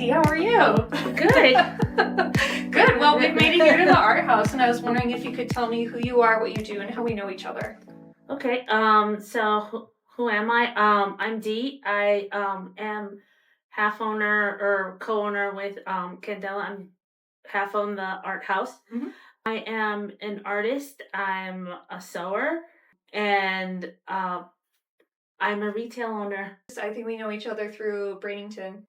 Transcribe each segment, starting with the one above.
Phoebe, how are you? Good. Good. Well, we've made it here to the art house, and I was wondering if you could tell me who you are, what you do, and how we know each other. Okay. So who am I? I'm Dee. I am half owner or co-owner with Candela. I'm half own the art house. Mm-hmm. I am an artist. I'm a sewer, and I'm a retail owner. I think we know each other through Bradenton.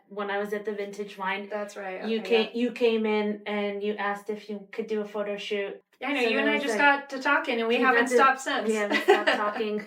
When I was at the Vintage Wine, That's right. Okay, you came in and you asked if you could do a photo shoot. Yeah, I know, you and I just got to talking, and we haven't stopped since. We haven't stopped talking.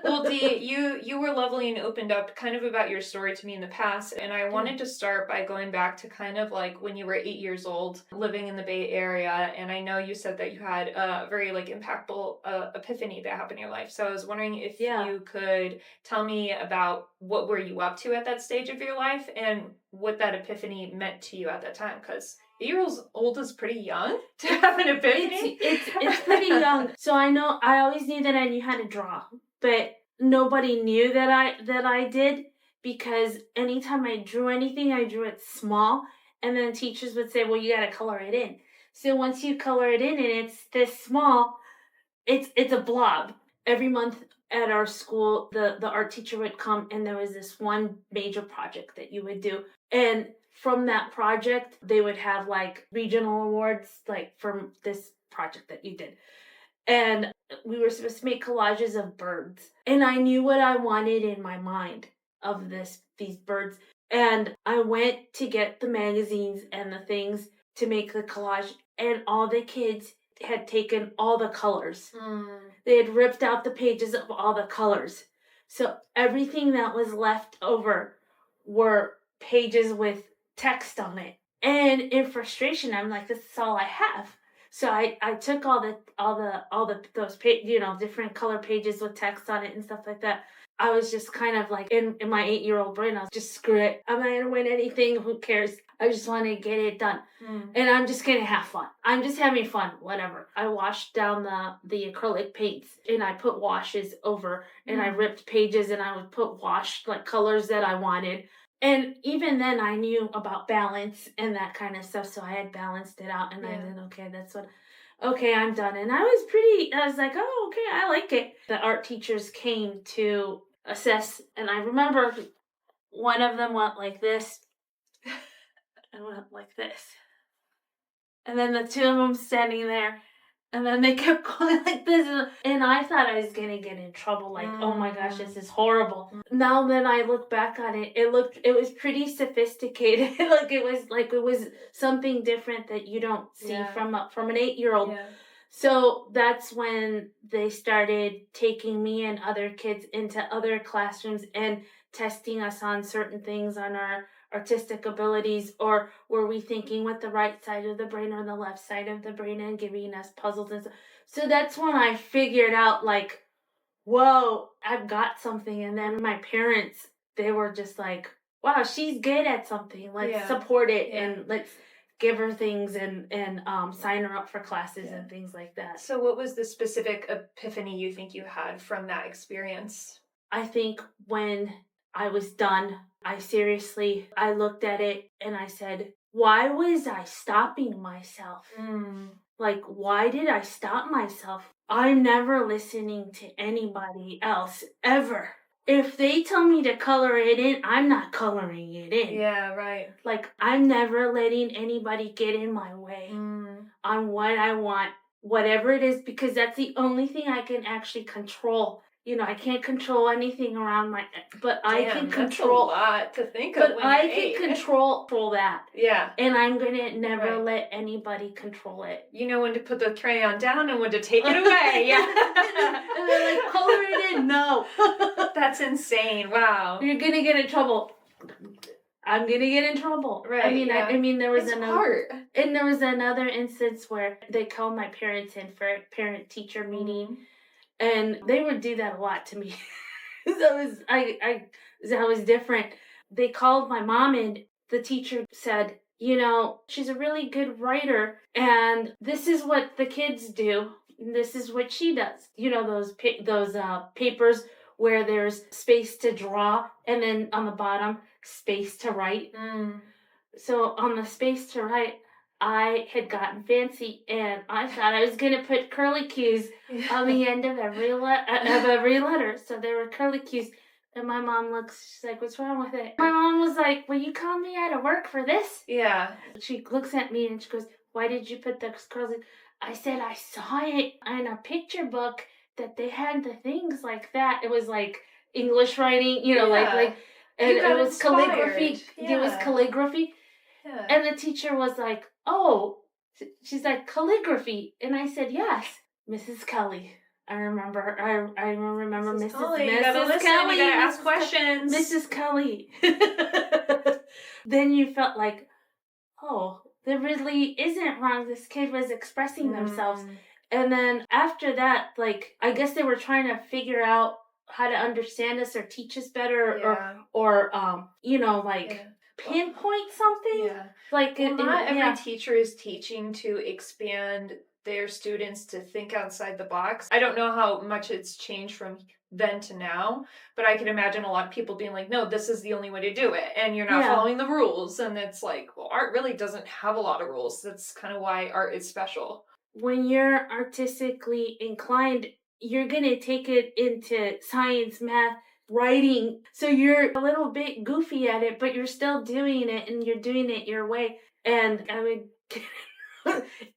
Well, Dee, you were lovely and opened up kind of about your story to me in the past, and I wanted to start by going back to kind of like when you were 8 years old, living in the Bay Area, and I know you said that you had a very like impactful epiphany that happened in your life. So I was wondering if you could tell me about what were you up to at that stage of your life, and what that epiphany meant to you at that time, because 8 years old is pretty young to have an epiphany. It's pretty young. So I always knew that I knew how to draw, but nobody knew that I did, because anytime I drew anything, I drew it small, and then teachers would say, well, you got to color it in. So once you color it in and it's this small, it's a blob. Every month at our school, the art teacher would come, and there was this one major project that you would do. And from that project, they would have like regional awards, like from this project that you did. And we were supposed to make collages of birds. And I knew what I wanted in my mind of these birds. And I went to get the magazines and the things to make the collage. And all the kids had taken all the colors. They had ripped out the pages of all the colors. So everything that was left over were pages with text on it. And in frustration, I'm like, this is all I have. So I took all those different color pages with text on it and stuff like that. I was just kind of like in my 8-year-old brain, I was just, screw it. I'm not gonna win anything. Who cares? I just want to get it done. And I'm just gonna have fun. I'm just having fun, whatever. I washed down the acrylic paints, and I put washes over, and I ripped pages, and I would put like colors that I wanted. And even then, I knew about balance and that kind of stuff, so I had balanced it out, and I said, okay, I'm done. And I was like, oh, okay, I like it. The art teachers came to assess, and I remember one of them went like this, and went like this. And then the two of them standing there, and then they kept going like this. And I thought I was going to get in trouble. Like, oh my gosh, this is horrible. Now that I look back on it, it was pretty sophisticated. it was something different that you don't see from an 8-year-old. Yeah. So that's when they started taking me and other kids into other classrooms and testing us on certain things, on our artistic abilities, or were we thinking with the right side of the brain or the left side of the brain, and giving us puzzles and stuff. So that's when I figured out, like, whoa, I've got something. And then my parents, they were just like, wow, she's good at something. Let's support it and let's give her things and sign her up for classes and things like that. So what was the specific epiphany you think you had from that experience? I think when I was done, I looked at it and I said, why was I stopping myself? Like, why did I stop myself? I'm never listening to anybody else, ever. If they tell me to color it in, I'm not coloring it in. Yeah, right. Like, I'm never letting anybody get in my way on what I want, whatever it is, because that's the only thing I can actually control. I can't control anything around but I can control. That's a lot to think of. But I can control that. Yeah. And I'm gonna never let anybody control it. You know when to put the crayon down and when to take it away. Yeah. And they're like, color it in. No. That's insane. Wow. You're gonna get in trouble. I'm gonna get in trouble. Right. I mean, there was hard. And there was another instance where they called my parents in for a parent-teacher meeting. And they would do that a lot to me. That was different. They called my mom, and the teacher said, she's a really good writer, and this is what the kids do. And this is what she does. Those papers where there's space to draw, and then on the bottom, space to write. So on the space to write, I had gotten fancy, and I thought I was gonna put curly cues on the end of every letter. So there were curly cues. And my mom looks, she's like, "What's wrong with it?" My mom was like, "Will you call me out of work for this?" Yeah. She looks at me and she goes, "Why did you put those curly?" I said, "I saw it in a picture book that they had the things like that." It was like English writing, Yeah. like, and You got it was inspired. calligraphy. It was Yeah. calligrapaphy. Yeah. And the teacher was like, "Oh," she's like, "Calligraphy." And I said, "Yes, Mrs. Kelly." I remember her. I remember Mrs. Kelly. You gotta listen. Kelly. You gotta ask Mrs. questions. Mrs. Kelly. Then you felt like, oh, there really isn't wrong. This kid was expressing themselves. And then after that, like, I guess they were trying to figure out how to understand us or teach us better, or like pinpoint something. Yeah. Like, not every teacher is teaching to expand their students to think outside the box. I don't know how much it's changed from then to now, but I can imagine a lot of people being like, no, this is the only way to do it, and you're not following the rules. And it's like, well, art really doesn't have a lot of rules. That's kind of why art is special. When you're artistically inclined, you're going to take it into science, math, writing. So you're a little bit goofy at it, but you're still doing it, and you're doing it your way. And I would get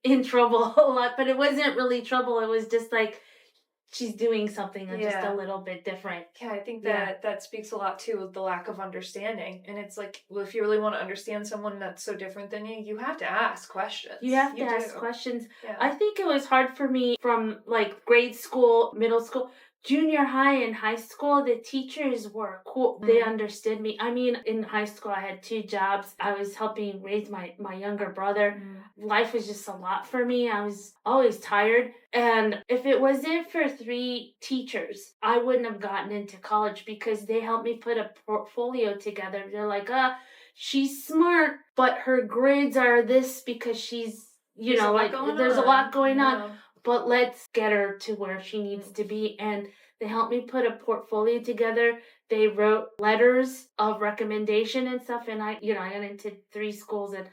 in trouble a lot, but it wasn't really trouble. It was just like, she's doing something just a little bit different. Yeah, I think that speaks a lot too with the lack of understanding. And it's like, well, if you really want to understand someone that's so different than you, you have to ask questions. You have to ask questions. Yeah. I think it was hard for me from like grade school, middle school, junior high, and high school. The teachers were cool. They understood me. I mean, in high school, I had 2 jobs. I was helping raise my younger brother. Life was just a lot for me. I was always tired. And if it wasn't for 3 teachers, I wouldn't have gotten into college, because they helped me put a portfolio together. They're like, she's smart, but her grades are this because she's, there's a lot going on. But let's get her to where she needs to be. And they helped me put a portfolio together. They wrote letters of recommendation and stuff. And I got into 3 schools. And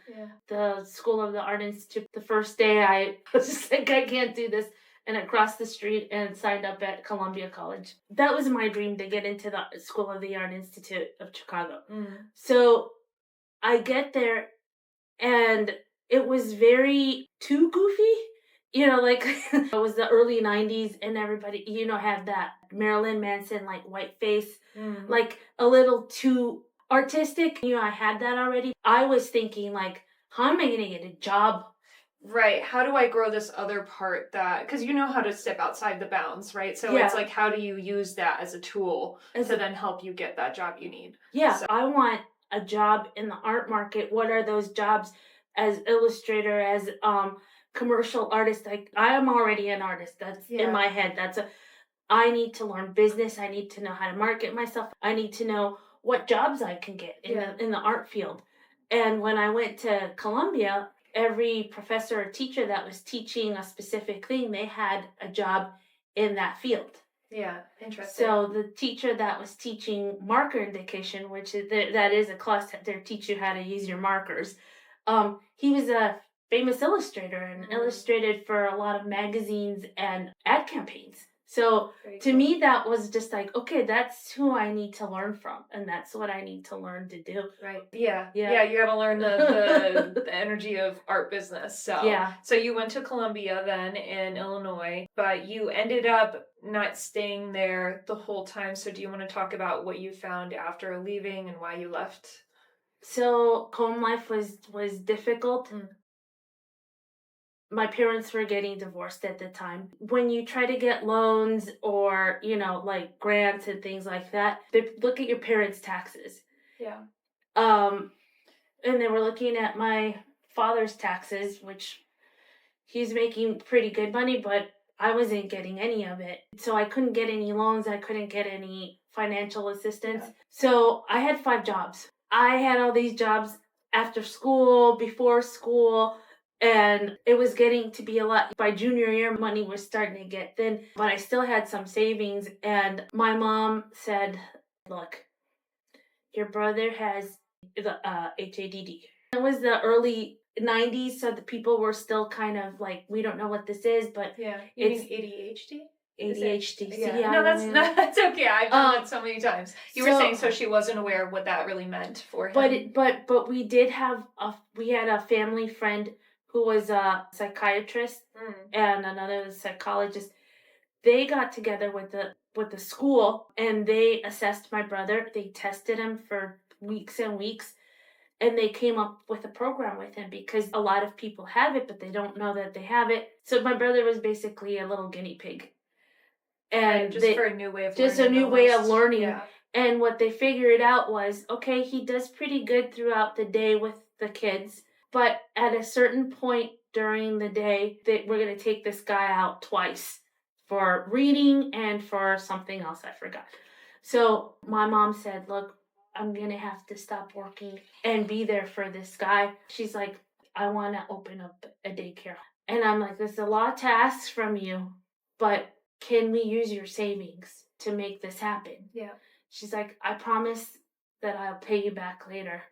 the School of the Art Institute, the first day I was just like, I can't do this. And I crossed the street and signed up at Columbia College. That was my dream, to get into the School of the Art Institute of Chicago. So I get there, and it was very too goofy. Like, it was the early 90s, and everybody, had that Marilyn Manson, like, white face, like, a little too artistic. I had that already. I was thinking, like, how am I going to get a job? Right. How do I grow this other part because you know how to step outside the bounds, right? So it's like, how do you use that as a tool to then help you get that job you need? Yeah. So I want a job in the art market. What are those jobs as illustrator, as commercial artist? Like, I am already an artist. That's in my head. I need to learn business. I need to know how to market myself. I need to know what jobs I can get in the art field. And when I went to Columbia, every professor or teacher that was teaching a specific thing, they had a job in that field. Yeah, interesting. So the teacher that was teaching marker indication, which that is a class that they teach you how to use your markers, he was a famous illustrator and illustrated for a lot of magazines and ad campaigns. So to me, that was just like, okay, that's who I need to learn from, and that's what I need to learn to do. Right. Yeah. You got to learn the energy of art business. So you went to Columbia then in Illinois, but you ended up not staying there the whole time. So do you want to talk about what you found after leaving and why you left? So home life was difficult. My parents were getting divorced at the time. When you try to get loans or, like grants and things like that, they look at your parents' taxes. Yeah. And they were looking at my father's taxes, which he's making pretty good money, but I wasn't getting any of it. So I couldn't get any loans. I couldn't get any financial assistance. Yeah. So I had 5 jobs. I had all these jobs after school, before school, and it was getting to be a lot. By junior year, money was starting to get thin, but I still had some savings. And my mom said, look, your brother has the HADD. It was the early 90s, so the people were still kind of like, we don't know what this is, but Yeah. You mean ADHD? ADHD. Yeah. No, that's okay. I've done that so many times. You were saying so she wasn't aware of what that really meant for him. But we did have we had a family friend who was a psychiatrist and another psychologist. They got together with the school and they assessed my brother. They tested him for weeks and weeks, and they came up with a program with him because a lot of people have it, but they don't know that they have it. So my brother was basically a little guinea pig. And just for a new way of learning. Just a new way of learning. Yeah. And what they figured out was, okay, he does pretty good throughout the day with the kids, but at a certain point during the day, we're going to take this guy out twice for reading and for something else I forgot. So my mom said, look, I'm going to have to stop working and be there for this guy. She's like, I want to open up a daycare. And I'm like, there's a lot to ask from you, but can we use your savings to make this happen? Yeah. She's like, I promise that I'll pay you back later.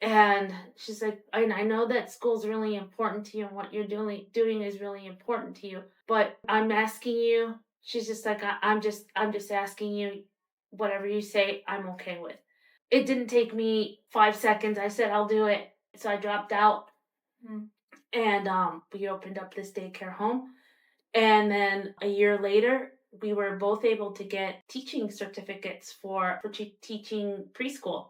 And she's like, I know that school's really important to you and what you're doing is really important to you, but I'm asking you. She's just like, I'm just asking you, whatever you say, I'm okay with. It didn't take me 5 seconds. I said, I'll do it. So I dropped out and we opened up this daycare home. And then a year later, we were both able to get teaching certificates for teaching preschool.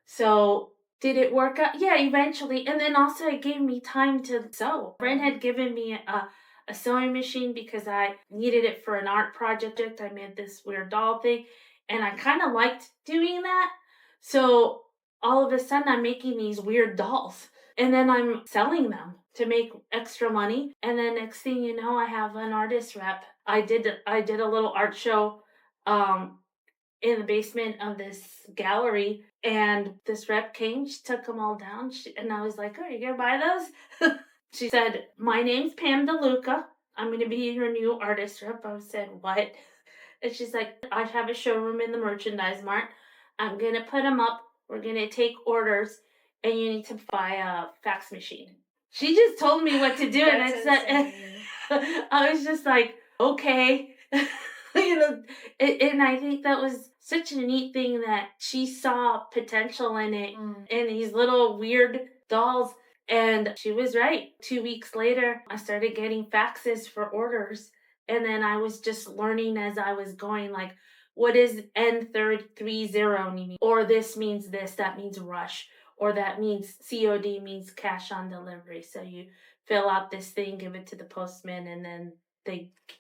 So did it work out? Yeah, eventually. And then also it gave me time to sew. Brent had given me a sewing machine because I needed it for an art project. I made this weird doll thing, and I kind of liked doing that. So all of a sudden I'm making these weird dolls, and then I'm selling them to make extra money. And then next thing you know, I have an artist rep. I did a little art show in the basement of this gallery, and this rep came. She took them all down, and I was like, oh, you gonna buy those? She said, my name's Pam DeLuca. I'm gonna be your new artist rep. I said, what? And she's like, I have a showroom in the merchandise mart. I'm gonna put them up. We're gonna take orders, and you need to buy a fax machine. She just told me what to do, and I said, I was just like, okay. And I think that was such a neat thing that she saw potential in it, in these little weird dolls. And she was right. 2 weeks later, I started getting faxes for orders. And then I was just learning as I was going, like, what is N30 mean? Or this means this, that means rush. Or that means COD means cash on delivery. So you fill out this thing, give it to the postman, and then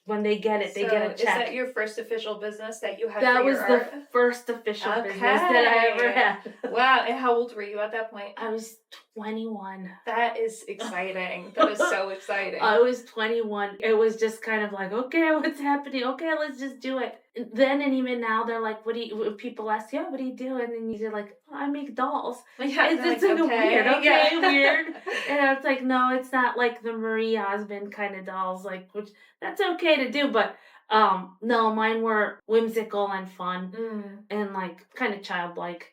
when they get it, they get a check. Is that your first official business that you had? That was the first official business that I ever had. Wow. And how old were you at that point? I was 21. That is exciting. That is so exciting. I was 21. It was just kind of like, okay, what's happening? Okay, let's just do it. Then and even now, they're like, people ask, yeah, what do you do? And then you're like, oh, I make dolls. Yeah, it's like weird, okay, weird. And it's like, no, it's not like the Marie Osmond kind of dolls, like, which that's okay to do, but no, mine were whimsical and fun and like kind of childlike.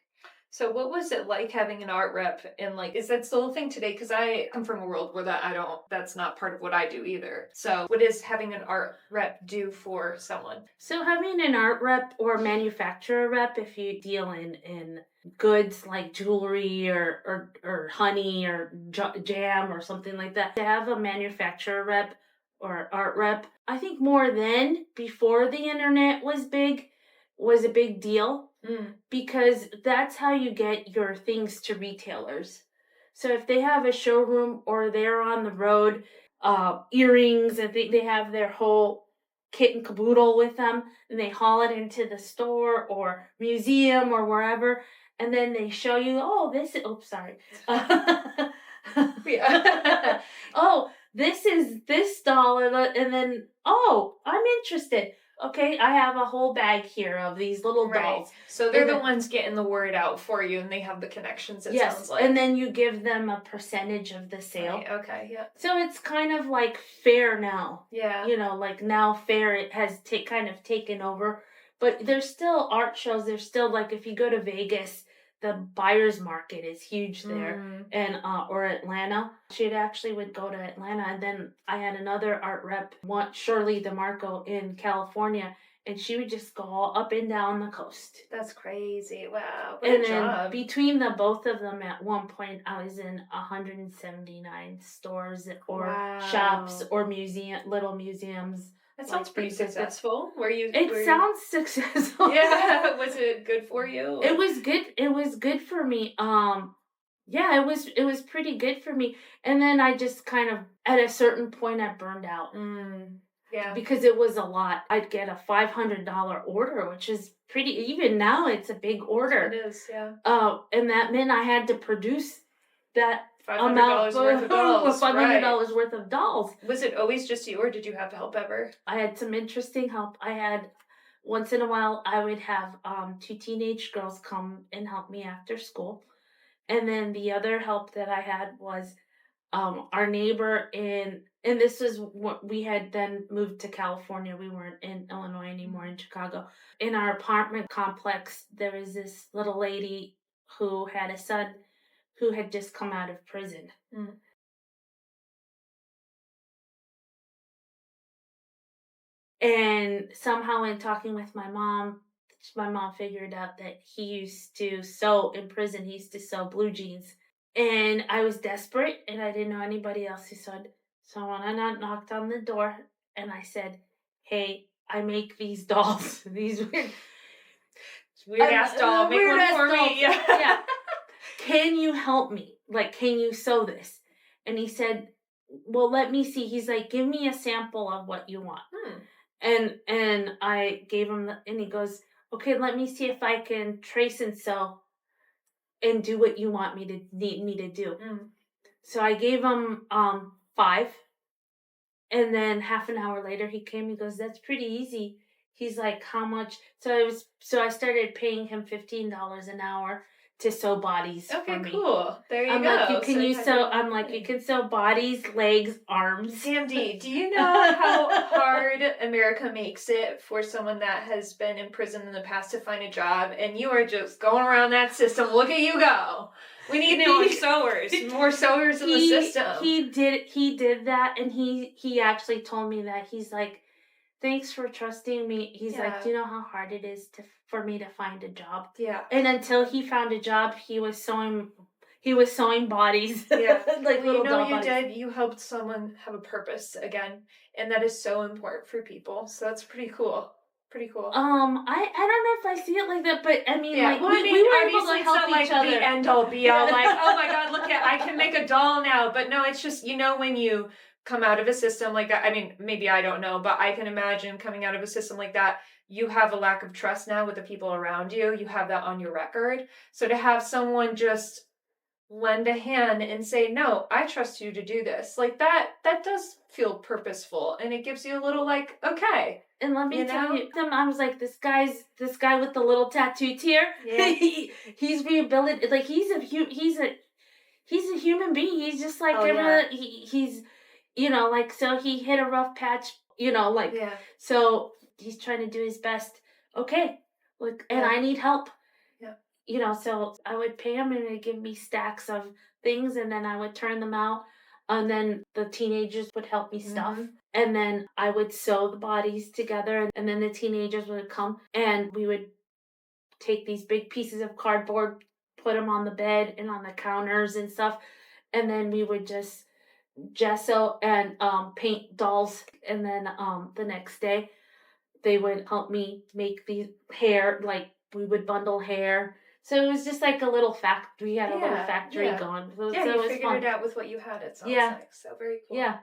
So what was it like having an art rep, and like, is that still a thing today? Because I come from a world where that's not part of what I do either. So what does having an art rep do for someone? So having an art rep or manufacturer rep, if you deal in goods like jewelry or honey or jam or something like that, to have a manufacturer rep or art rep, I think more than before the internet was a big deal. Because that's how you get your things to retailers. So if they have a showroom or they're on the road, earrings, I think they have their whole kit and caboodle with them, and they haul it into the store or museum or wherever, and then they show you, this is this doll, and then, I'm interested. Okay, I have a whole bag here of these little dolls. So they're the ones getting the word out for you, and they have the connections, it sounds like. And then you give them a percentage of the sale. Right, okay, yeah. So it's kind of like fair now. Yeah. Like now fair, it has kind of taken over. But there's still art shows. There's still, like, if you go to Vegas, the buyer's market is huge there, and or Atlanta. She actually would go to Atlanta, and then I had another art rep, Shirley DeMarco in California, and she would just go all up and down the coast. That's crazy. Wow. What And a then job. between the both of them, at one point, I was in 179 stores or shops or little museums. That sounds pretty successful. Sounds successful. Yeah. Was it good for you? It was good. It was good for me. Yeah, it was pretty good for me. And then I just kind of, at a certain point, I burned out. Yeah. Because it was a lot. I'd get a $500 order, which is pretty, even now it's a big order. It is, yeah. And that meant I had to produce that $500 worth of dolls. $500 worth of dolls. Was it always just you, or did you have help ever? I had some interesting help. I had, once in a while, I would have 2 teenage girls come and help me after school. And then the other help that I had was our neighbor and this is what we had then moved to California. We weren't in Illinois anymore, in Chicago. In our apartment complex, there was this little lady who had a son who had just come out of prison. And somehow in talking with my mom figured out that he used to sew in prison. He used to sew blue jeans. And I was desperate, and I didn't know anybody else who sewed. So when I knocked on the door, and I said, "Hey, I make these dolls, these weird ass doll, make one for me." Yeah. Can you help me? Like, can you sew this? And he said, "Well, let me see." He's like, "Give me a sample of what you want." And I gave him, and he goes, "Okay, let me see if I can trace and sew and do what you need me to do." So I gave him 5, and then half an hour later he came. He goes, "That's pretty easy." He's like, "How much?" So I started paying him $15 an hour to sew bodies for me. Okay, cool. There you I'm go. like, you can sew bodies, legs, arms. Samdi, do you know how hard America makes it for someone that has been in prison in the past to find a job, and you are just going around that system? Look at you go. We need more sewers in the system. He did that, and he actually told me that. He's like, "Thanks for trusting me." He's like, "Do you know how hard it is for me to find a job?" Yeah. And until he found a job, he was sewing bodies. Yeah. Like, well, little doll you bodies. You helped someone have a purpose again, and that is so important for people. So that's pretty cool. Pretty cool. I don't know if I see it like that, but I mean, yeah. like, we were able to help each other. The end all be all, like, oh my God, look at, I can make a doll now. But no, it's just, when you come out of a system like that, I mean, maybe I don't know, but I can imagine coming out of a system like that, you have a lack of trust now with the people around you. You have that on your record. So to have someone just lend a hand and say, "No, I trust you to do this," like that does feel purposeful, and it gives you a little like, okay. And let me tell you, I was like, this guy with the little tattooed tear. Yeah. He's rehabilitated. Like, he's a human being. He's just like he's like, so he hit a rough patch. So he's trying to do his best. Okay, look, and I need help. Yeah. So I would pay him, and he'd give me stacks of things, and then I would turn them out. And then the teenagers would help me stuff. And then I would sew the bodies together. And then the teenagers would come, and we would take these big pieces of cardboard, put them on the bed and on the counters and stuff. And then we would just gesso and paint dolls. And then the next day, they would help me make these hair. Like, we would bundle hair. So it was just like a little factory. We had a little factory going. So you figured it out with what you had, it sounds like. So very cool. Yeah.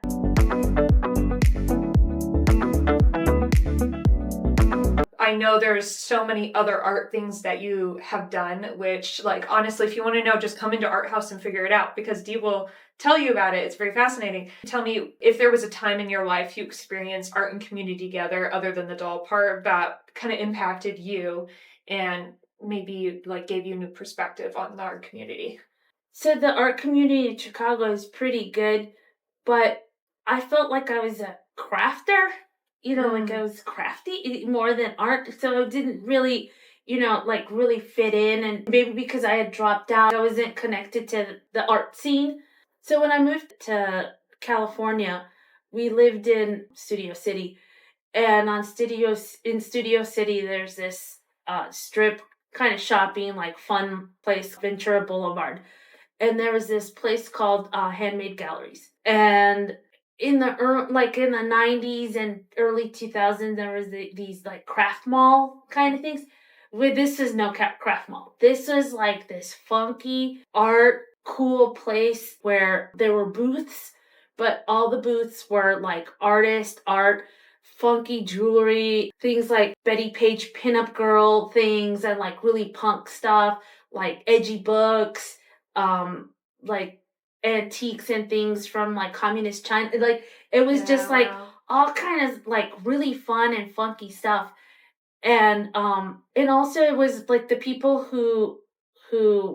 I know there's so many other art things that you have done, which, like, honestly, if you want to know, just come into Art House and figure it out, because Dee will tell you about it. It's very fascinating. Tell me if there was a time in your life you experienced art and community together, other than the doll part, that kind of impacted you and maybe like gave you a new perspective on the art community. So the art community in Chicago is pretty good, but I felt like I was a crafter, like I was crafty more than art. So it didn't really like really fit in. And maybe because I had dropped out, I wasn't connected to the art scene. So when I moved to California, we lived in Studio City. And in Studio City, there's this strip kind of shopping, like fun place, Ventura Boulevard. And there was this place called Handmade Galleries. And in the in the 90s and early 2000s, there was these like craft mall kind of things. This is no craft mall. This was like this funky art, cool place where there were booths, but all the booths were like artist art, funky jewelry, things like Betty Page pinup girl things, and like really punk stuff, like edgy books, like antiques and things from like communist China. Like it was just like all kind of like really fun and funky stuff. And also it was like the people who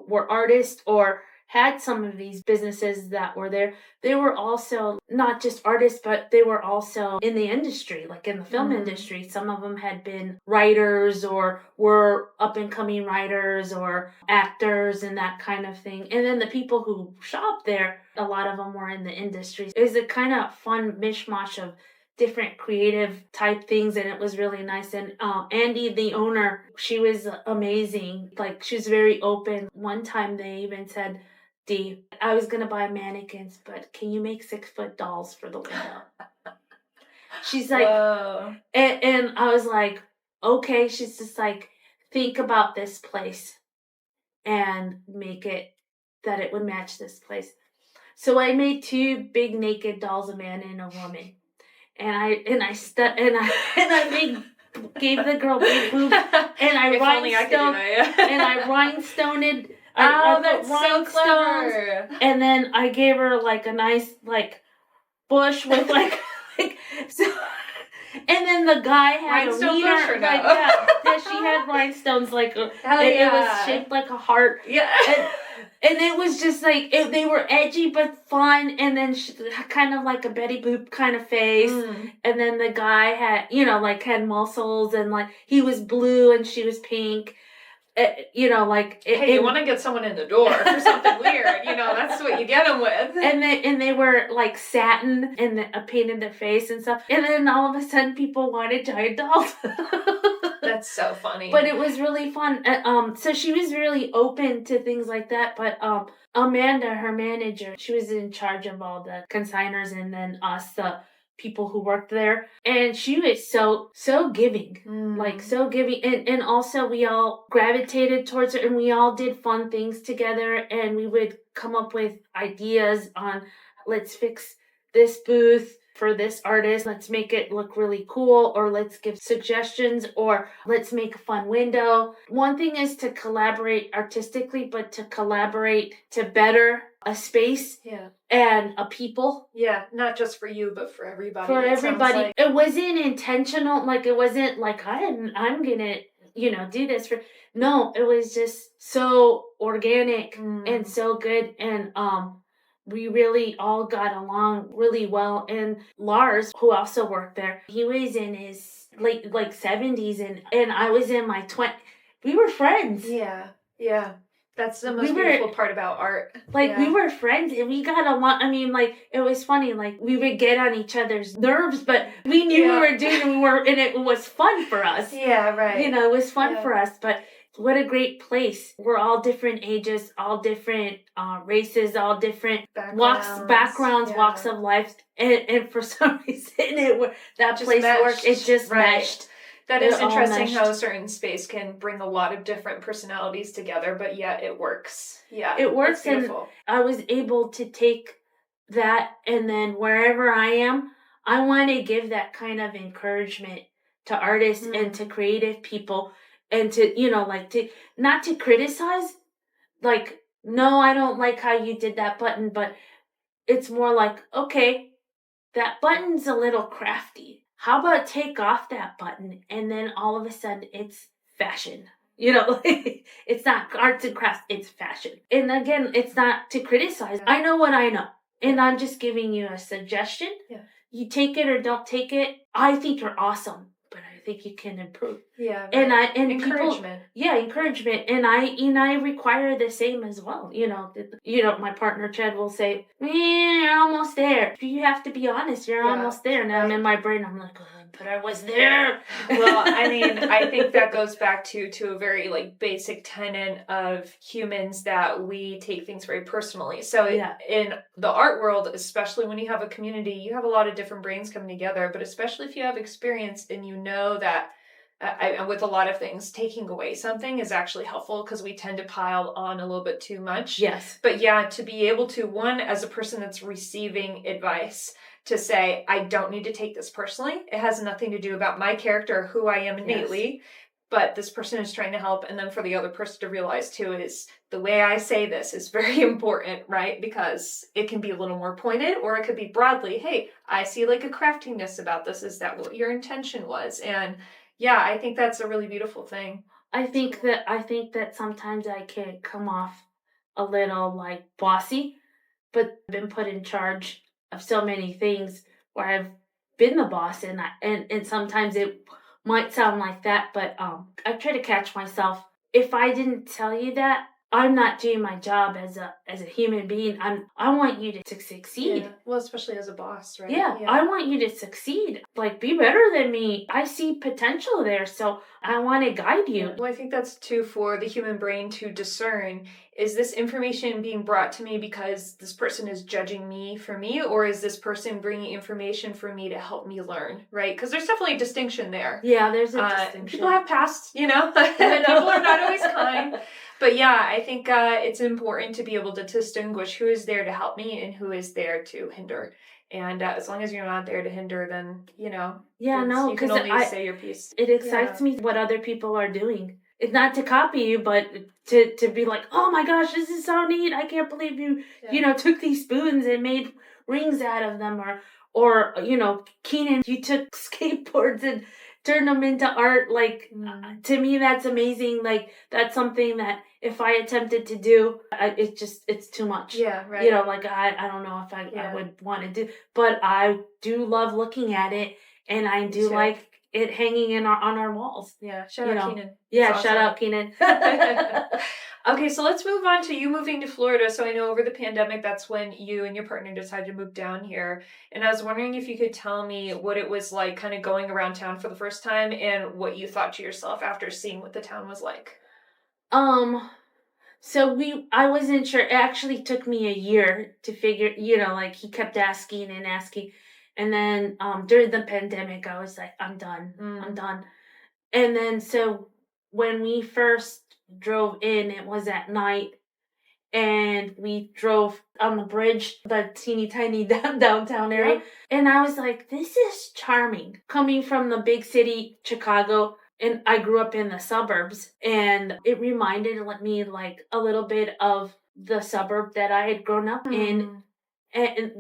were artists or had some of these businesses that were there, they were also not just artists, but they were also in the industry, like in the film industry. Some of them had been writers or were up and coming writers or actors and that kind of thing. And then the people who shop there, a lot of them were in the industry. It was a kind of fun mishmash of different creative type things, and it was really nice. And Andy, the owner, she was amazing. Like, she was very open. One time they even said, Dee, I was gonna buy mannequins, but can you make 6-foot dolls for the window? She's like, whoa. And I was like, okay. She's just like, think about this place and make it that it would match this place. So I made 2 big naked dolls, a man and a woman. And I gave the girl big boobs, and I rhinestoned. That's so clever. And then I gave her like a nice like bush with like so. And then the guy had a meter, she had rhinestones like it was shaped like a heart. Yeah. And it was just like, they were edgy but fun, and then kind of like a Betty Boop kind of face. And then the guy had, had muscles, and like he was blue and she was pink. Hey, you want to get someone in the door for something weird, that's what you get them with. And they were like satin and painted their face and stuff. And then all of a sudden people wanted giant dolls. That's so funny. But it was really fun. So she was really open to things like that. But Amanda, her manager, she was in charge of all the consigners, and then us, the people who worked there. And she was so giving. Like so giving. And also we all gravitated towards her, and we all did fun things together, and we would come up with ideas on, let's fix this booth for this artist, let's make it look really cool, or let's give suggestions, or let's make a fun window. One thing is to collaborate artistically, but to collaborate to better a space and a people. Yeah, not just for you, but for everybody. For everybody. Like. It wasn't intentional, like it wasn't like I'm gonna, do this for. No, it was just so organic and so good, and we really all got along really well. And Lars, who also worked there, he was in his late 70s, and I was in my 20s. We were friends. Yeah. That's the most beautiful part about art. We were friends, and we got along. I mean, it was funny. We would get on each other's nerves, but we knew we were doing it, and it was fun for us. Yeah, right. It was fun for us, but what a great place. We're all different ages, all different races, all different backgrounds, walks of life. And for some reason, that place worked. It just meshed. That is interesting how a certain space can bring a lot of different personalities together, but yet it works. Yeah, it works. And I was able to take that, and then wherever I am, I want to give that kind of encouragement to artists and to creative people. And to, to not to criticize, no, I don't like how you did that button, but it's more like, okay, that button's a little crafty. How about take off that button, and then all of a sudden it's fashion. It's not arts and crafts, it's fashion. And again, it's not to criticize. I know what I know, and I'm just giving you a suggestion. Yeah. You take it or don't take it. I think you're awesome, but I think you can improve. Yeah, right. And encouragement. Encouragement. And I require the same as well. My partner Chad will say, "You're almost there." You have to be honest. You're almost there. And I'm in my brain. I'm like, oh, but I was there. Well, I mean, I think that goes back to a very like basic tenet of humans, that we take things very personally. So in the art world, especially when you have a community, you have a lot of different brains coming together. But especially if you have experience and you know that. With a lot of things, taking away something is actually helpful, because we tend to pile on a little bit too much. Yes. But to be able to, one, as a person that's receiving advice, to say, I don't need to take this personally. It has nothing to do about my character or who I am innately, but this person is trying to help. And then for the other person to realize too, is the way I say this is very important, right? Because it can be a little more pointed, or it could be broadly, hey, I see like a craftiness about this. Is that what your intention was? And I think that's a really beautiful thing. I think that sometimes I can come off a little like bossy, but I've been put in charge of so many things where I've been the boss, and sometimes it might sound like that, but I try to catch myself. If I didn't tell you that, I'm not doing my job as a human being. I want you to succeed. Yeah. Well, especially as a boss, right? Yeah, I want you to succeed. Like, be better than me. I see potential there, so I want to guide you. Yeah. Well, I think that's too for the human brain to discern. Is this information being brought to me because this person is judging me for me, or is this person bringing information for me to help me learn, right? Because there's definitely a distinction there. Yeah, there's a distinction. People have pasts, people are not always kind. But I think it's important to be able to distinguish who is there to help me and who is there to hinder. And as long as you're not there to hinder, then, you can only say your piece. It excites me what other people are doing. It's not to copy you, but to be like, oh my gosh, this is so neat. I can't believe you, took these spoons and made rings out of them. Or Keenan, you took skateboards and turned them into art. Like, to me, that's amazing. Like, that's something that if I attempted to do, it's too much. Yeah, right. I don't know if I would want to do, but I do love looking at it, and I do like it hanging on our walls. Yeah, shout out Keenan. Yeah, shout out Keenan. Okay, so let's move on to you moving to Florida. So I know over the pandemic, that's when you and your partner decided to move down here. And I was wondering if you could tell me what it was like kind of going around town for the first time, and what you thought to yourself after seeing what the town was like. So I wasn't sure. It actually took me a year to figure, he kept asking and asking. And then during the pandemic, I was like, I'm done. I'm done. And then so when we first drove in, it was at night, and we drove on the bridge, the teeny tiny downtown area. Yeah. And I was like, this is charming. Coming from the big city, Chicago, and I grew up in the suburbs, and it reminded me like a little bit of the suburb that I had grown up in, and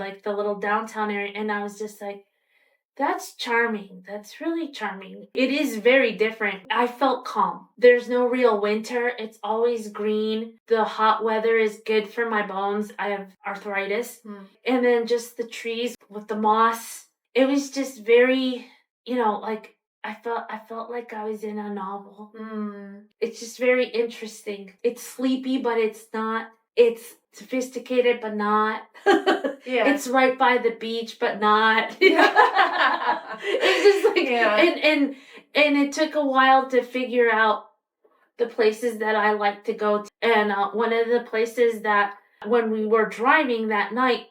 like the little downtown area. And I was just like, that's charming. That's really charming. It is very different. I felt calm. There's no real winter. It's always green. The hot weather is good for my bones. I have arthritis. And then just the trees with the moss. It was just very, like I felt like I was in a novel. It's just very interesting. It's sleepy, but it's not. It's sophisticated, but not. Yeah. It's right by the beach, but not. It's just like, and it took a while to figure out the places that I like to go to. And one of the places that when we were driving that night,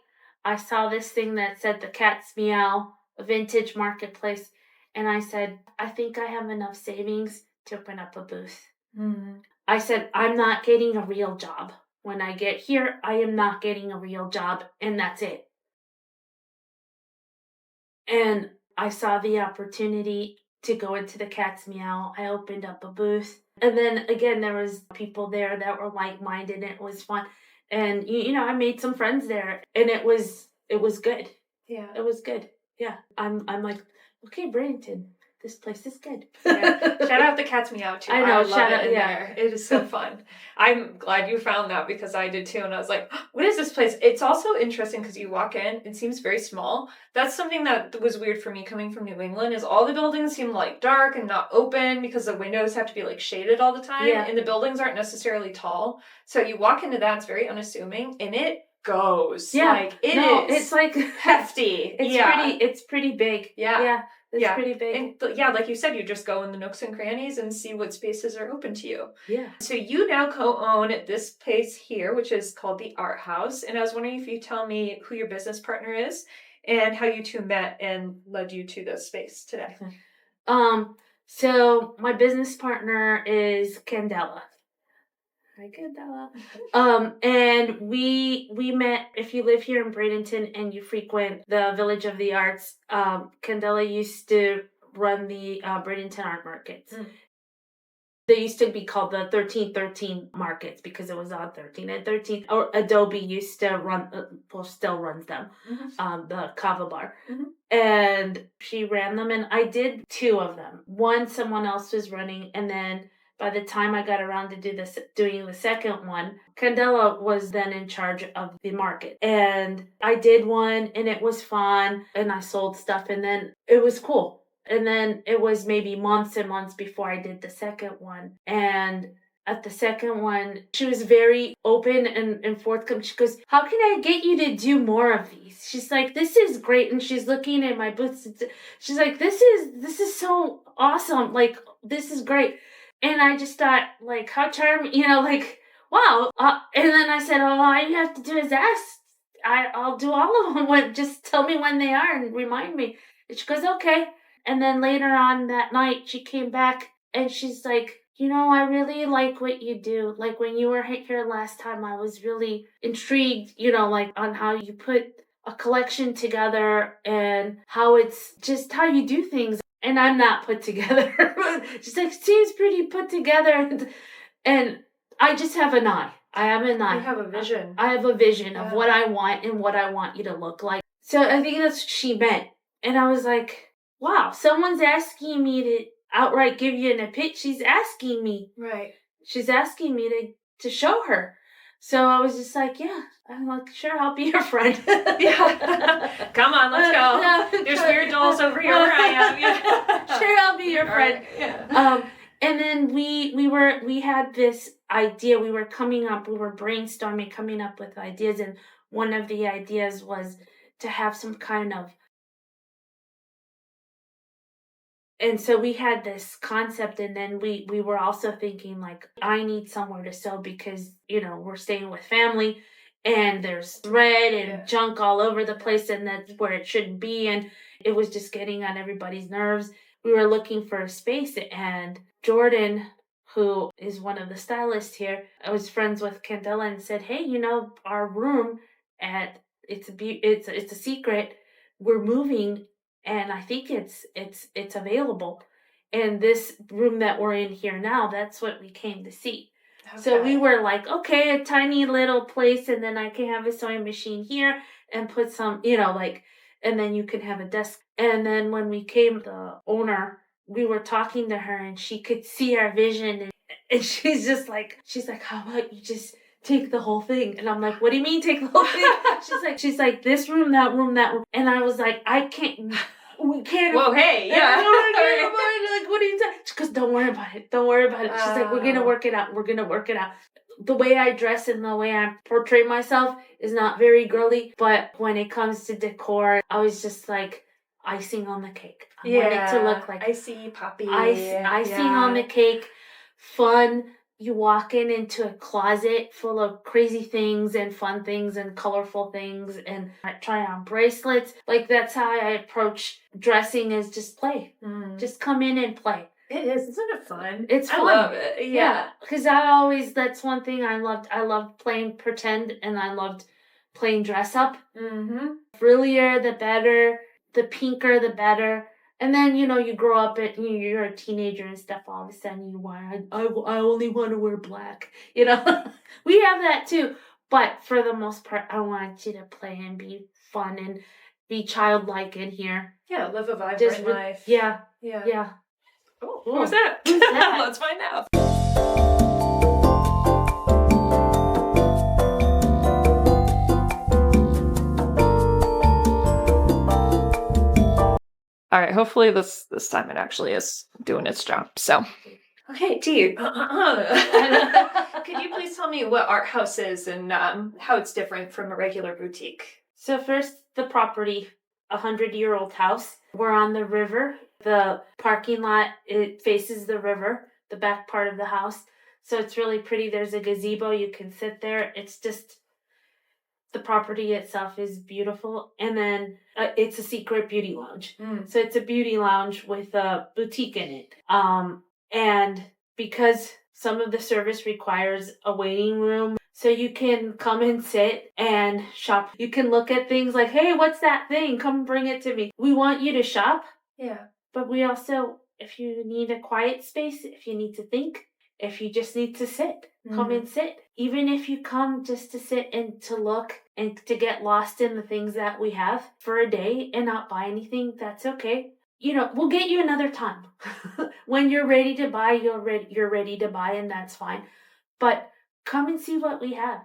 I saw this thing that said the Cat's Meow, a vintage marketplace. And I said, I think I have enough savings to open up a booth. I said, I'm not getting a real job. When I get here, I am not getting a real job, and that's it. And I saw the opportunity to go into the Cat's Meow. I opened up a booth. And then again, there was people there that were like-minded, and it was fun. And, I made some friends there, and it was good. Yeah. It was good. Yeah. I'm like, okay, Bradenton, this place is good. Yeah. Shout out the Cat's Meow too. I know, love shout it out, in yeah. there. It is so fun. I'm glad you found that because I did too, and I was like, what is this place? It's also interesting because you walk in, it seems very small. That's something that was weird for me coming from New England, is all the buildings seem like dark and not open because the windows have to be like shaded all the time, Yeah. and the buildings aren't necessarily tall. So you walk into that, it's very unassuming, and it goes. Yeah. Like, it is it's like hefty. It's pretty big. Yeah. Yeah. It's pretty big. And yeah, like you said, you just go in the nooks and crannies and see what spaces are open to you. Yeah. So you now co-own this place here, which is called the Art House. And I was wondering if you tell me who your business partner is and how you two met and led you to this space today. So my business partner is Candela. Hi, Candela. And we met. If you live here in Bradenton and you frequent the Village of the Arts, Candela used to run the Bradenton Art Markets. They used to be called the 1313 markets because it was on 13 and 13. Or Adobe used to run, still runs them, the Kava Bar. And she ran them, and I did 2 of them. One, someone else was running, and then by the time I got around to doing the second one, Candela was then in charge of the market. And I did one, and it was fun, and I sold stuff, and then it was cool. And then it was maybe months and months before I did the second one. And at the second one, she was very open and forthcoming. She goes, how can I get you to do more of these? She's like, this is great. And she's looking at my boots. She's like, this is so awesome. Like, this is great. And I just thought, like, how charming, like, wow. And then I said, all you have to do is ask. I'll do all of them. Just tell me when they are and remind me. And she goes, okay. And then later on that night, she came back and she's like, I really like what you do. Like, when you were here last time, I was really intrigued, like, on how you put a collection together and how it's just how you do things. And I'm not put together. She's like, seems pretty put together. And I just have an eye. I have an eye. You have a vision. I have a vision of what I want and what I want you to look like. So I think that's what she meant. And I was like, wow, someone's asking me to outright give you an pitch. She's asking me. Right. She's asking me to show her. So I was just like, yeah. I'm like, sure, I'll be your friend. Yeah. Come on, let's go. There's weird dolls over here where I am. Yeah. Sure, I'll be your friend. Right. Yeah. And then we had this idea. We were brainstorming, coming up with ideas. And one of the ideas was to have some kind of. And so we had this concept, and then we were also thinking, like, I need somewhere to sew because, we're staying with family and there's thread and junk all over the place, and that's where it shouldn't be. And it was just getting on everybody's nerves. We were looking for a space, and Jordan, who is one of the stylists here, I was friends with Candela and said, hey, our room it's a secret. We're moving. And I think it's available. And this room that we're in here now, that's what we came to see. Okay. So we were like, okay, a tiny little place, and then I can have a sewing machine here and put some, and then you can have a desk. And then when we came, the owner, we were talking to her, and she could see our vision, and she's like, how about you just take the whole thing? And I'm like, what do you mean take the whole thing? She's like, this room, that room, that room. And I was like, we can't. Whoa, hey, yeah. Like, what are you talking? She goes, don't worry about it. She's like, we're going to work it out. The way I dress and the way I portray myself is not very girly, but when it comes to decor, I was just like, icing on the cake. I want it to look like icy poppy. Icing on the cake, fun. You walk into a closet full of crazy things and fun things and colorful things, and I try on bracelets. Like, that's how I approach dressing, is just play. Just come in and play. It is. Isn't it fun? It's fun. I love it. Yeah. Because that's one thing I loved. I loved playing pretend, and I loved playing dress up. Frillier, the better. The pinker, the better. And then, you grow up and you're a teenager and stuff. All of a sudden you want, I only want to wear black. We have that too. But for the most part, I want you to play and be fun and be childlike in here. Yeah, live a vibrant life. Yeah. Oh, who's that? Who's that? Let's find out. All right, hopefully this time it actually is doing its job. So, okay, Dee, could you please tell me what Art House is and how it's different from a regular boutique? So first, the property, 100-year-old house. We're on the river. The parking lot, it faces the river, the back part of the house. So it's really pretty. There's a gazebo. You can sit there. It's just, the property itself is beautiful. And then it's a secret beauty lounge. So it's a beauty lounge with a boutique in it. And because some of the service requires a waiting room, so you can come and sit and shop. You can look at things like, hey, what's that thing? Come bring it to me. We want you to shop. Yeah. But we also, if you need a quiet space, if you need to think, if you just need to sit, come and sit. Even if you come just to sit and to look and to get lost in the things that we have for a day and not buy anything, that's okay. You know, we'll get you another time. When you're ready to buy, you're ready to buy, and that's fine. But come and see what we have.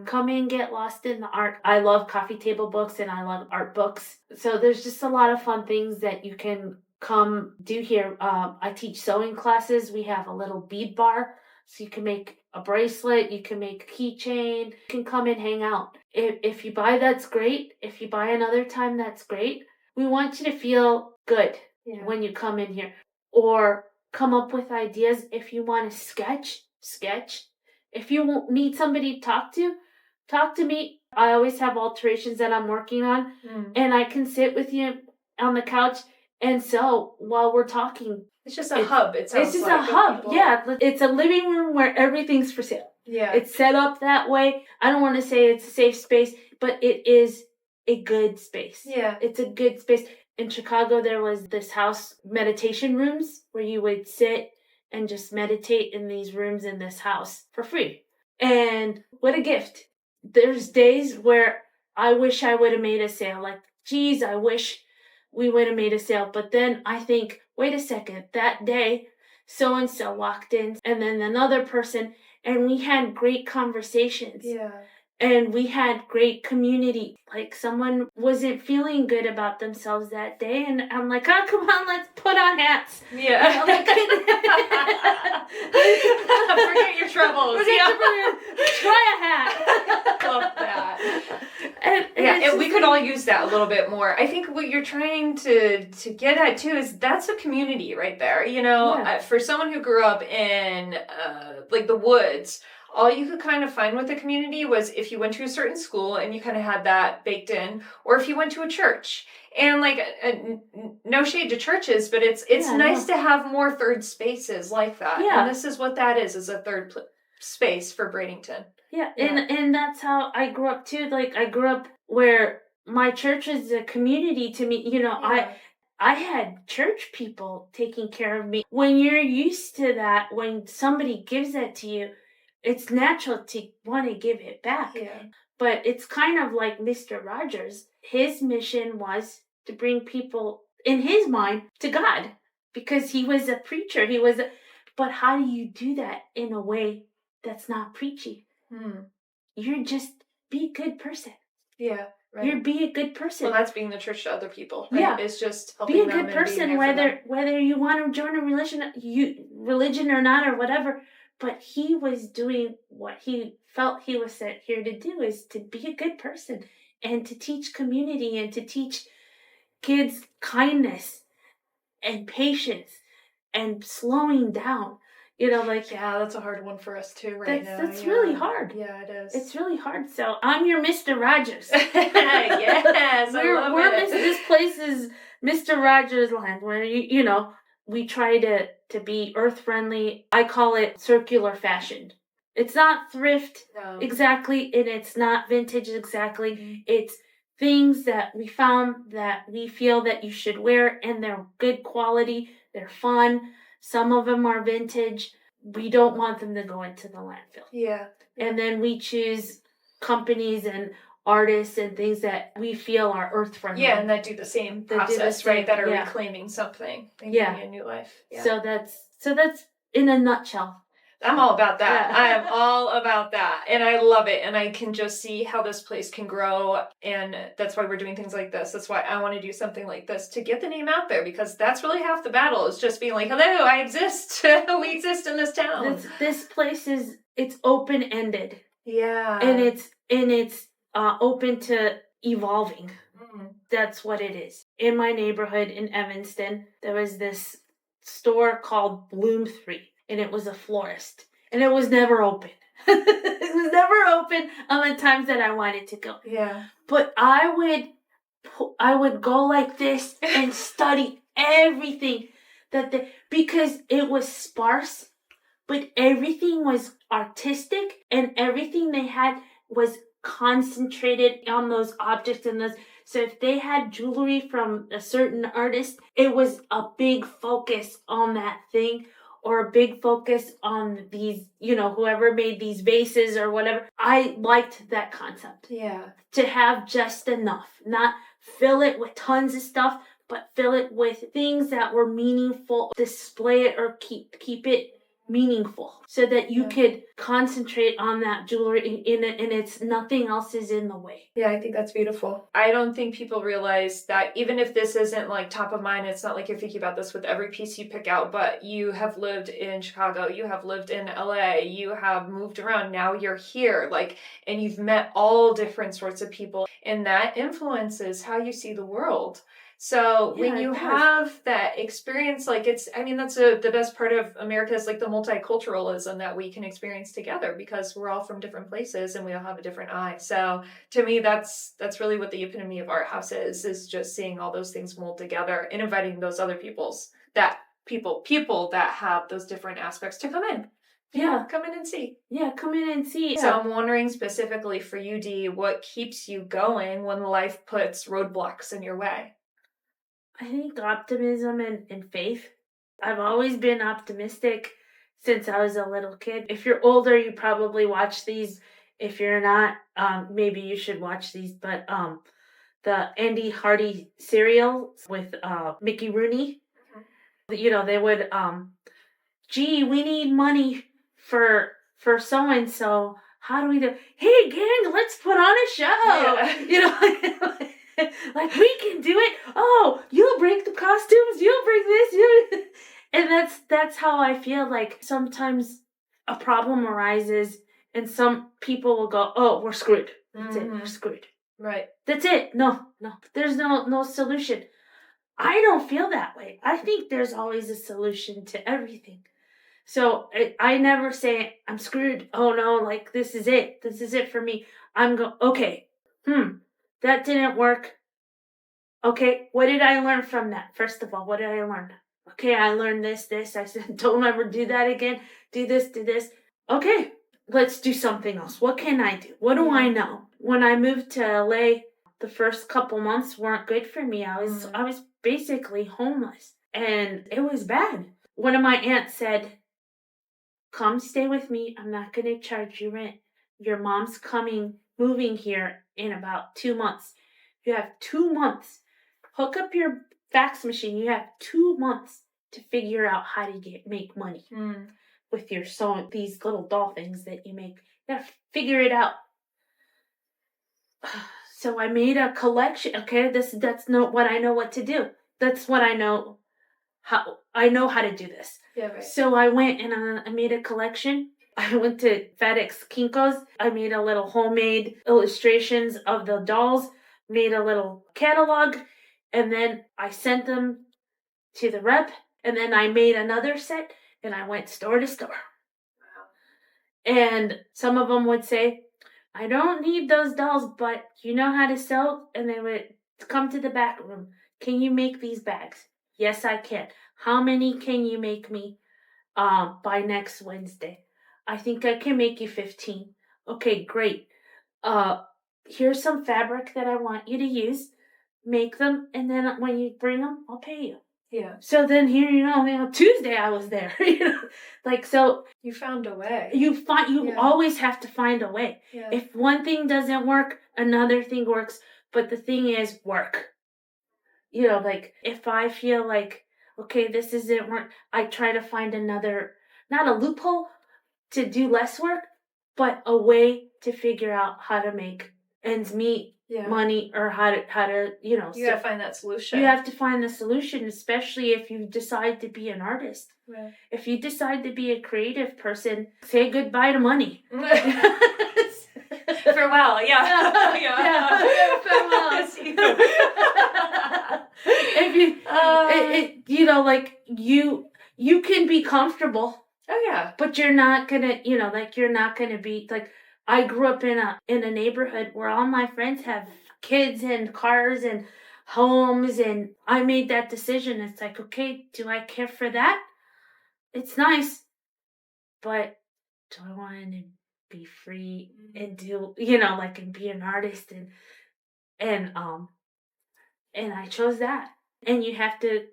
Come and get lost in the art. I love coffee table books and I love art books. So there's just a lot of fun things that you can come do here. I teach sewing classes. We have a little bead bar, so you can make a bracelet, you can make a keychain, you can come and hang out. If you buy, that's great. If you buy another time, that's great. We want you to feel good when you come in here. Or come up with ideas. If you want to sketch. If you need somebody to talk to me. I always have alterations that I'm working on, and I can sit with you on the couch and sew while we're talking. It's just a hub. It's just a hub. People. Yeah, it's a living room where everything's for sale. Yeah. It's set up that way. I don't want to say it's a safe space, but it is a good space. Yeah. It's a good space. In Chicago, there was this house meditation rooms where you would sit and just meditate in these rooms in this house for free. And what a gift. There's days where I wish I would have made a sale. Like, geez, I wish we would have made a sale. But then I think, wait a second, that day, so-and-so walked in, and then another person, and we had great conversations. Yeah. And we had great community. Like, someone wasn't feeling good about themselves that day, and I'm like, oh, come on, let's put on hats. Yeah. You know, like, forget your troubles. Try a hat. Love that. And we could all use that a little bit more. I think what you're trying to get at too is that's a community right there. You know, for someone who grew up in like the woods, all you could kind of find with the community was if you went to a certain school and you kind of had that baked in, or if you went to a church. And like, no shade to churches, but it's nice to have more third spaces like that. Yeah. And this is what that is a third space for Bradenton. Yeah, and that's how I grew up too. Like, I grew up where my church is a community to me. You know, I had church people taking care of me. When you're used to that, when somebody gives that to you, it's natural to want to give it back. Yeah. But it's kind of like Mr. Rogers. His mission was to bring people, in his mind, to God. Because he was a preacher. But how do you do that in a way that's not preachy? You're just, be a good person. Yeah. Right. You're be a good person. Well, that's being the church to other people. Right? Yeah. It's just helping be a them good person, and being there whether you want to join a religion or not or whatever. But he was doing what he felt he was sent here to do, is to be a good person and to teach community and to teach kids kindness and patience and slowing down. You know, like, yeah, that's a hard one for us too now. That's really hard. Yeah, it is. It's really hard. So I'm your Mr. Rogers. Yes, This place is Mr. Rogers land, where you know, we try to be earth friendly. I call it circular fashion. It's not thrift exactly, and it's not vintage exactly. It's things that we found that we feel that you should wear, and they're good quality. They're fun. Some of them are vintage. We don't want them to go into the landfill. Yeah. And then we choose companies and artists and things that we feel are earth friendly. Yeah, and that do the same process, right? That are reclaiming something and giving a new life. Yeah. So that's in a nutshell. I'm all about that. I am all about that. And I love it. And I can just see how this place can grow. And that's why we're doing things like this. That's why I want to do something like this, to get the name out there, because that's really half the battle, is just being like, hello, I exist. We exist in this town. This place it's open-ended. Yeah. And it's open to evolving. That's what it is. In my neighborhood in Evanston, there was this store called Bloom 3. And it was a florist. And it was never open. It was never open on the times that I wanted to go. Yeah. But I would go like this and study everything because it was sparse, but everything was artistic, and everything they had was concentrated on those objects and those. So if they had jewelry from a certain artist, it was a big focus on that thing. Or a big focus on these, whoever made these vases or whatever. I liked that concept. Yeah. To have just enough. Not fill it with tons of stuff, but fill it with things that were meaningful. Display it or keep it meaningful. So that you could concentrate on that jewelry in it, and it's nothing else is in the way. Yeah, I think that's beautiful. I don't think people realize that even if this isn't like top of mind, it's not like you're thinking about this with every piece you pick out, but you have lived in Chicago, you have lived in LA, you have moved around, now you're here, and you've met all different sorts of people, and that influences how you see the world. So when you have that experience, that's the best part of America, is the multiculturalism that we can experience together, because we're all from different places and we all have a different eye. So to me, that's really what the epitome of Art House is just seeing all those things mold together and inviting those other people that have those different aspects to come in. Come in and see. Yeah, come in and see. So I'm wondering specifically for you, Dee, what keeps you going when life puts roadblocks in your way? I think optimism and faith. I've always been optimistic since I was a little kid. If you're older, you probably watch these. If you're not, maybe you should watch these. But the Andy Hardy serials with Mickey Rooney, they would, gee, we need money for so-and-so. How do we do? Hey, gang, let's put on a show. We can do it. Oh, you'll bring the costumes. You'll bring this. And that's how I feel. Sometimes a problem arises and some people will go, oh, we're screwed. That's it. We're screwed. Right. That's it. No. There's no solution. I don't feel that way. I think there's always a solution to everything. So I never say I'm screwed. Oh no, this is it. This is it for me. Okay. That didn't work. Okay, what did I learn from that? First of all, what did I learn? Okay, I learned this. I said, don't ever do that again. Do this. Okay, let's do something else. What can I do? What do I know? When I moved to LA, the first couple months weren't good for me. I was basically homeless, and it was bad. One of my aunts said, come stay with me. I'm not going to charge you rent. Your mom's moving here in about 2 months. You have 2 months. Hook up your fax machine. You have 2 months to figure out how to make money with your sewing, these little doll things that you make. You gotta figure it out. So I made a collection. Okay, that's not what I know what to do. That's what I know. I know how to do this. Yeah, right. So I went and I made a collection. I went to FedEx Kinko's. I made a little homemade illustrations of the dolls, made a little catalog, and then I sent them to the rep, and then I made another set, and I went store to store. Wow. And some of them would say, I don't need those dolls, but you know how to sew? And they would come to the back room. Can you make these bags? Yes, I can. How many can you make me by next Wednesday? I think I can make you 15. Okay, great. Here's some fabric that I want you to use. Make them, and then when you bring them, I'll pay you. Yeah. So then here, Tuesday I was there. So you found a way. You always have to find a way. Yeah. If one thing doesn't work, another thing works. But the thing is, work. If I feel like, okay, this isn't work, I try to find another, not a loophole to do less work, but a way to figure out how to make ends meet, money, or how to you gotta find that solution. You have to find the solution, especially if you decide to be an artist. Right. If you decide to be a creative person, say goodbye to money. Farewell, farewell. You can be comfortable. Oh yeah. But you're not gonna, you're not gonna be like. I grew up in a neighborhood where all my friends have kids and cars and homes, and I made that decision. It's like, okay, do I care for that? It's nice, but do I want to be free and do, and be an artist and I chose that. And you have to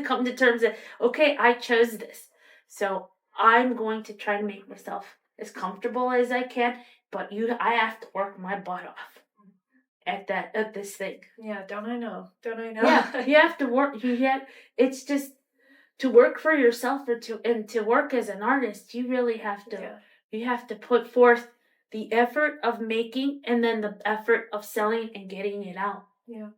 come to terms that, okay, I chose this, so I'm going to try to make myself as comfortable as I can, but I have to work my butt off at this thing. Yeah, don't I know? Yeah, you have to work. It's just to work for yourself and to work as an artist. You really have to. Yeah. You have to put forth the effort of making, and then the effort of selling and getting it out. Yeah.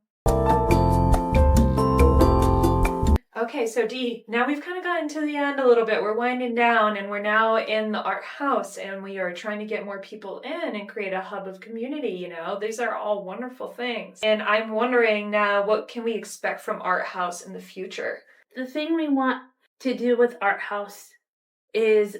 Okay, so Dee, now we've kind of gotten to the end a little bit. We're winding down, and we're now in the art house, and we are trying to get more people in and create a hub of community. These are all wonderful things. And I'm wondering now, what can we expect from Art House in the future? The thing we want to do with Art House is,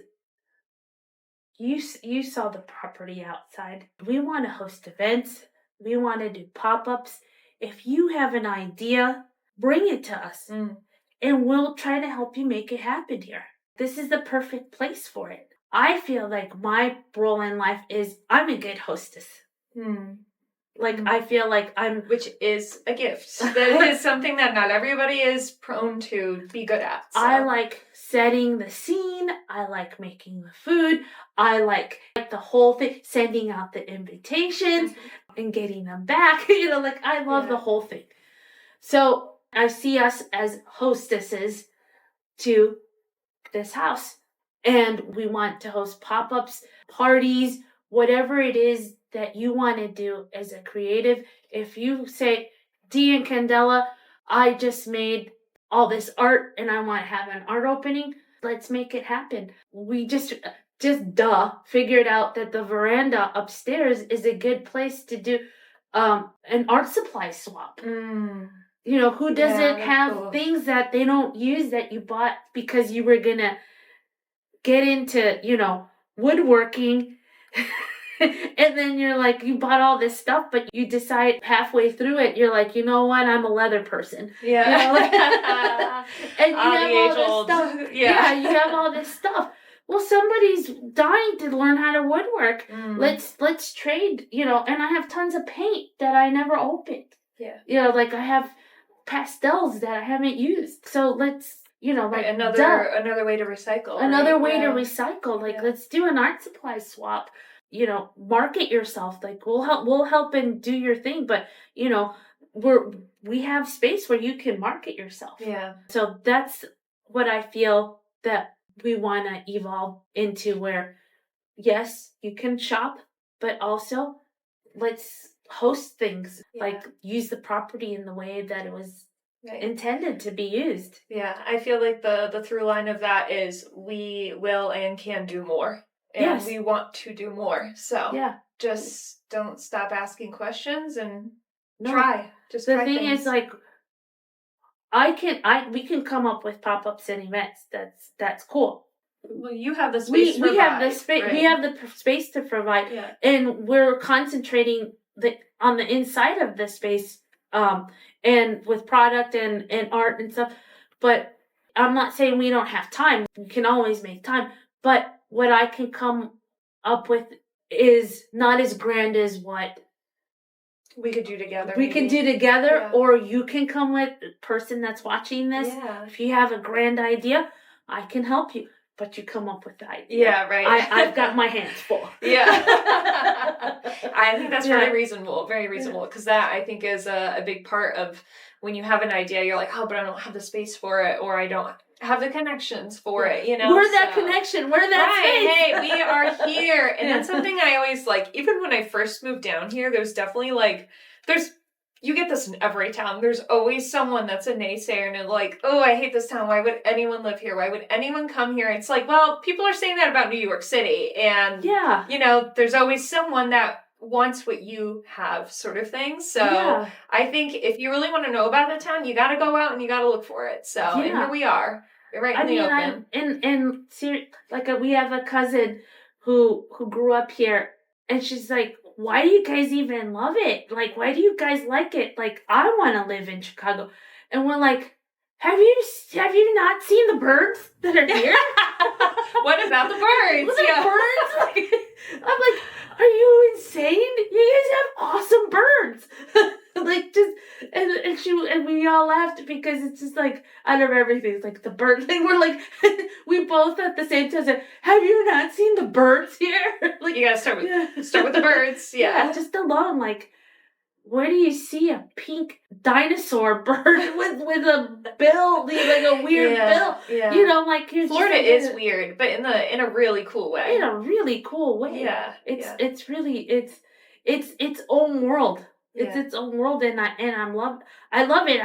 you saw the property outside. We want to host events. We want to do pop-ups. If you have an idea, bring it to us. And we'll try to help you make it happen here. This is the perfect place for it. I feel like my role in life is I'm a good hostess. I feel like which is a gift. That is something that not everybody is prone to be good at. So. I like setting the scene. I like making the food. I like the whole thing, sending out the invitations and getting them back. I love the whole thing. So I see us as hostesses to this house. And we want to host pop-ups, parties, whatever it is that you want to do as a creative. If you say, Dee and Candela, I just made all this art and I want to have an art opening, let's make it happen. We just figured out that the veranda upstairs is a good place to do an art supply swap. Who doesn't have things that they don't use that you bought because you were going to get into, woodworking. And then you're like, you bought all this stuff, but you decide halfway through it, you're like, you know what? I'm a leather person. Yeah. And you have all this stuff. Yeah, you have all this stuff. Well, somebody's dying to learn how to woodwork. Let's trade, and I have tons of paint that I never opened. Yeah. I have pastels that I haven't used. So let's, another way to recycle. Another way to recycle. Let's do an art supply swap. Market yourself. We'll help and do your thing, but we have space where you can market yourself. Yeah. So that's what I feel that we want to evolve into, where yes, you can shop, but also let's host things. Use the property in the way that it was intended to be used. Yeah, I feel like the through line of that is we will and can do more. And we want to do more. So just don't stop asking questions and try. Just the try thing things. Is we can come up with pop-ups and events. That's cool. Well, you have the space. We have the space. Right? We have the space to provide, and we're concentrating on the inside of the space, and with product and art and stuff. But I'm not saying we don't have time. We can always make time. But what I can come up with is not as grand as what we could do together. We can do together, Yeah. or you can come with the person that's watching this. Yeah. If you have a grand idea, I can help you. But you come up with the idea. Yeah, right. I've got my hands full. Yeah. I think that's very reasonable, because that, I think, is a big part of when you have an idea, you're like, oh, but I don't have the space for it, or I don't have the connections for it, you know? Where's that connection? Where's that space? Hey, we are here. And that's something I always, like, even when I first moved down here, there's definitely, like, you get this in every town. There's always someone that's a naysayer and they're like, oh, I hate this town. Why would anyone live here? Why would anyone come here? It's like, well, people are saying that about New York City. And, you know, there's always someone that wants what you have, sort of thing. So I think if you really want to know about the town, you got to go out and you got to look for it. So, and here we are. Right in the open. We have a cousin who grew up here, and she's like, why do you guys even love it? Like, why do you guys like it? Like, I want to live in Chicago. And we're like, have you not seen the birds that are here? What about the birds? Birds? I'm like, are you insane? You guys have awesome birds. And we all laughed because it's just like, out of everything, it's like the bird thing. We're like, we both at the same time said, have you not seen the birds here? Like, you gotta start with the birds. Yeah. Just alone, like, where do you see a pink dinosaur bird with a bill, like a weird bill? Yeah. You know, like, Florida is weird, but in a really cool way. In a really cool way. Yeah. It's really its own world. It's its own world, and I love it.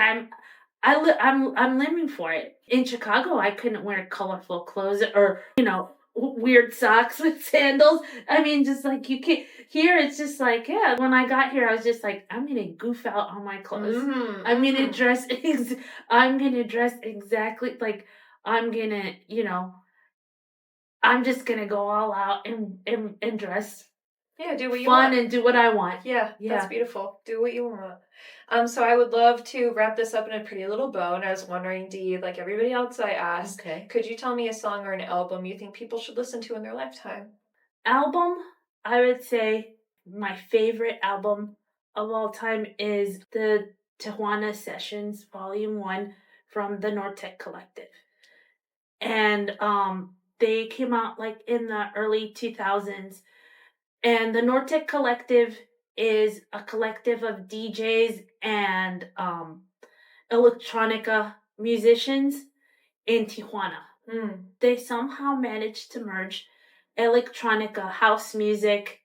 I'm living for it. In Chicago, I couldn't wear colorful clothes or, you know, weird socks with sandals. I mean, just like, you can't. Here, it's just like, when I got here, I was just like, I'm gonna goof out on my clothes. I'm gonna dress exactly like, I'm gonna, you know, I'm just gonna go all out and dress. Yeah, do what you want. Fun and do what I want. Yeah, that's beautiful. Do what you want. So I would love to wrap this up in a pretty little bow, and I was wondering, Dee, like everybody else I asked, could you tell me a song or an album you think people should listen to in their lifetime? Album, I would say my favorite album of all time is the Tijuana Sessions Volume 1 from the Nortec Collective. And they came out like in the early 2000s. And the Nortec Collective is a collective of DJs and electronica musicians in Tijuana. They somehow managed to merge electronica, house music,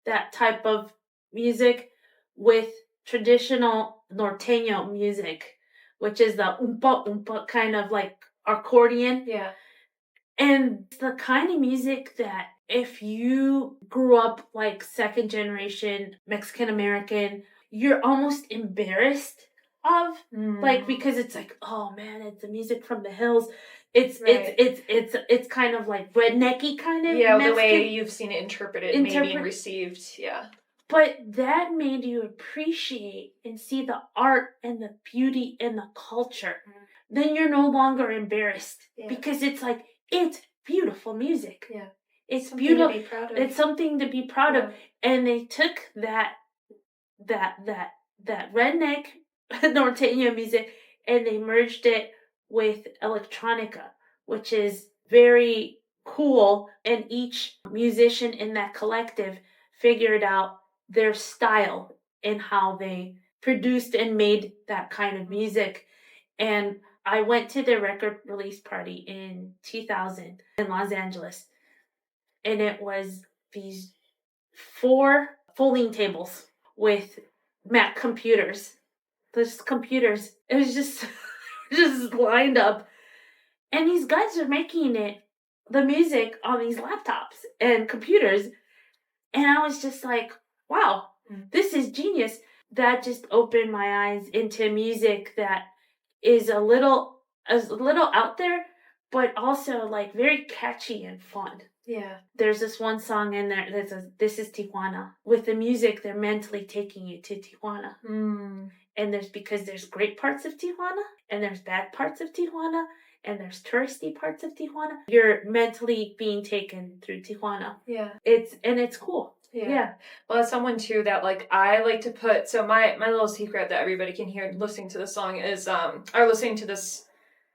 that type of music, with traditional norteño music, which is the oompa oompa kind of like accordion. Yeah. And the kind of music that if you grew up like second generation Mexican American, you're almost embarrassed of, like, because it's like, oh man, it's the music from the hills. It's kind of like rednecky kind of Mexican, the way you've seen it interpreted maybe and received. Yeah. But that made you appreciate and see the art and the beauty and the culture. Then you're no longer embarrassed because it's like, it's beautiful music. Yeah. It's something beautiful. To be proud of. It's something to be proud of. And they took that redneck norteño music and they merged it with electronica, which is very cool. And each musician in that collective figured out their style and how they produced and made that kind of music. And I went to the record release party in 2000 in Los Angeles. And it was these 4 folding tables with Mac computers. Those computers. It was just lined up. And these guys are making the music on these laptops and computers. And I was just like, wow, this is genius. That just opened my eyes into music that is a little out there, but also like very catchy and fun. Yeah. There's this one song in there that says, "This is Tijuana." With the music, they're mentally taking you to Tijuana. And because there's great parts of Tijuana, and there's bad parts of Tijuana, and there's touristy parts of Tijuana. You're mentally being taken through Tijuana. Yeah. It's cool. Yeah. Well, as someone too that like I like to put, so my little secret that everybody can hear listening to this song is or listening to this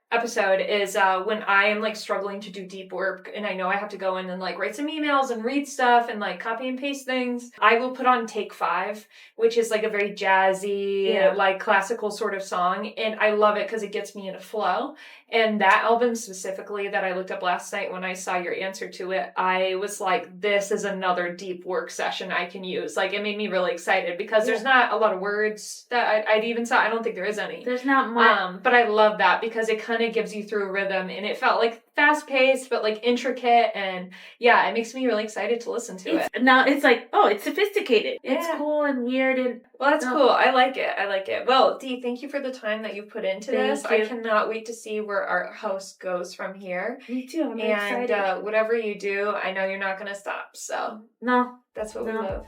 episode is when I am like struggling to do deep work and I know I have to go in and like write some emails and read stuff and like copy and paste things, I will put on Take 5, which is like a very jazzy, like classical sort of song, and I love it because it gets me in a flow. And that album specifically that I looked up last night when I saw your answer to it, I was like, this is another deep work session I can use. Like, it made me really excited because there's not a lot of words that I'd even saw. I don't think there is any. There's not much. But I love that because it kind of gives you through a rhythm, and it felt like fast-paced but like intricate, and it makes me really excited to listen to it. Now it's like, oh, it's sophisticated. It's cool and weird, and well, that's cool. I like it. Well, Dee, thank you for the time that you put into this. I cannot wait to see where our house goes from here. Me too. I'm excited. And whatever you do, I know you're not going to stop. So no, that's what we love.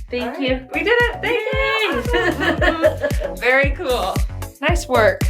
Thank you. We did it. Thank you. Very cool. Nice work.